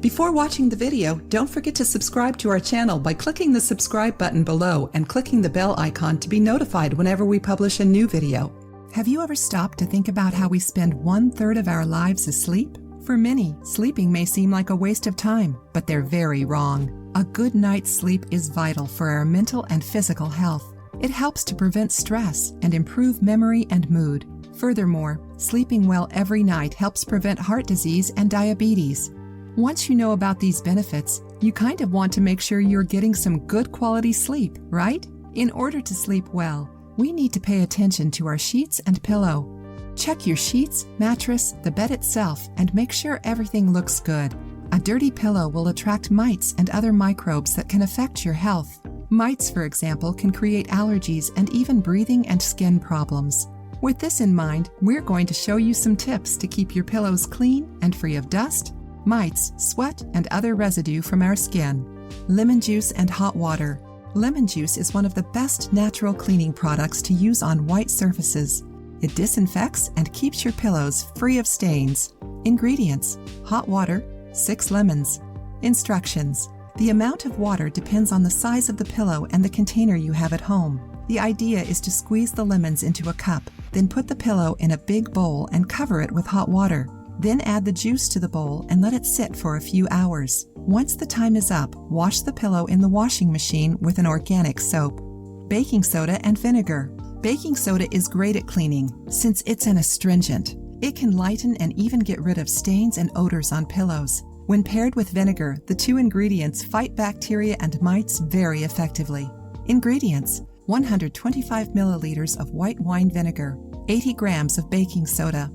Before watching the video, don't forget to subscribe to our channel by clicking the subscribe button below and clicking the bell icon to be notified whenever we publish a new video. Have you ever stopped to think about how we spend 1/3 of our lives asleep? For many, sleeping may seem like a waste of time, but they're very wrong. A good night's sleep is vital for our mental and physical health. It helps to prevent stress and improve memory and mood. Furthermore, sleeping well every night helps prevent heart disease and diabetes. Once you know about these benefits, you kind of want to make sure you're getting some good quality sleep, right? In order to sleep well, we need to pay attention to our sheets and pillow. Check your sheets, mattress, the bed itself, and make sure everything looks good. A dirty pillow will attract mites and other microbes that can affect your health. Mites, for example, can create allergies and even breathing and skin problems. With this in mind, we're going to show you some tips to keep your pillows clean and free of dust, mites, sweat, and other residue from our skin. Lemon juice and hot water. Lemon juice is one of the best natural cleaning products to use on white surfaces. It disinfects and keeps your pillows free of stains. Ingredients: hot water, 6 lemons. Instructions: the amount of water depends on the size of the pillow and the container you have at home. The idea is to squeeze the lemons into a cup, then put the pillow in a big bowl and cover it with hot water. Then add the juice to the bowl and let it sit for a few hours. Once the time is up, wash the pillow in the washing machine with an organic soap. Baking soda and vinegar. Baking soda is great at cleaning since it's an astringent. It can lighten and even get rid of stains and odors on pillows. When paired with vinegar, the two ingredients fight bacteria and mites very effectively. Ingredients: 125 milliliters of white wine vinegar, 80 grams of baking soda.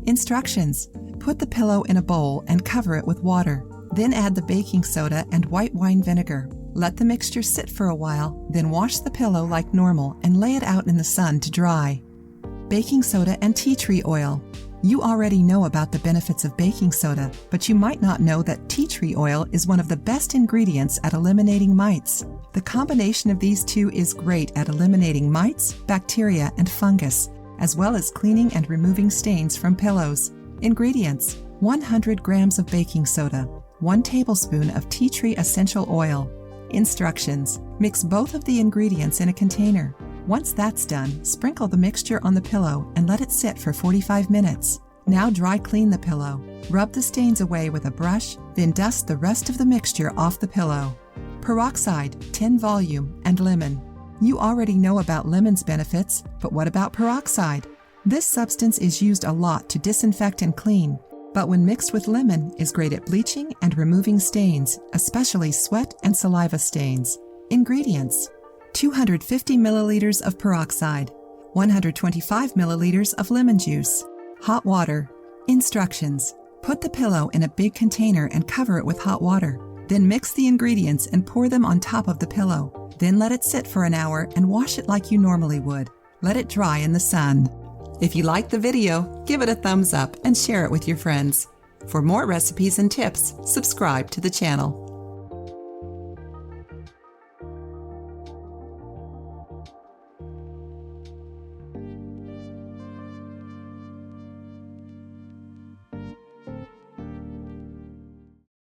Instructions: put the pillow in a bowl and cover it with water. Then add the baking soda and white wine vinegar. Let the mixture sit for a while, then wash the pillow like normal and lay it out in the sun to dry. Baking soda and tea tree oil. You already know about the benefits of baking soda, but you might not know that tea tree oil is one of the best ingredients at eliminating mites. The combination of these two is great at eliminating mites, bacteria, and fungus, as well as cleaning and removing stains from pillows. Ingredients: 100 grams of baking soda, 1 tablespoon of tea tree essential oil. Instructions: mix both of the ingredients in a container. Once that's done, sprinkle the mixture on the pillow and let it sit for 45 minutes. Now dry clean the pillow. Rub the stains away with a brush, then dust the rest of the mixture off the pillow. Peroxide, 10 volume, and lemon. You already know about lemon's benefits, but what about peroxide? This substance is used a lot to disinfect and clean, but when mixed with lemon is great at bleaching and removing stains, especially sweat and saliva stains. Ingredients: 250 milliliters of peroxide, 125 milliliters of lemon juice, hot water. Instructions: put the pillow in a big container and cover it with hot water. Then mix the ingredients and pour them on top of the pillow. Then let it sit for an hour and wash it like you normally would. Let it dry in the sun. If you liked the video, give it a thumbs up and share it with your friends. For more recipes and tips, subscribe to the channel.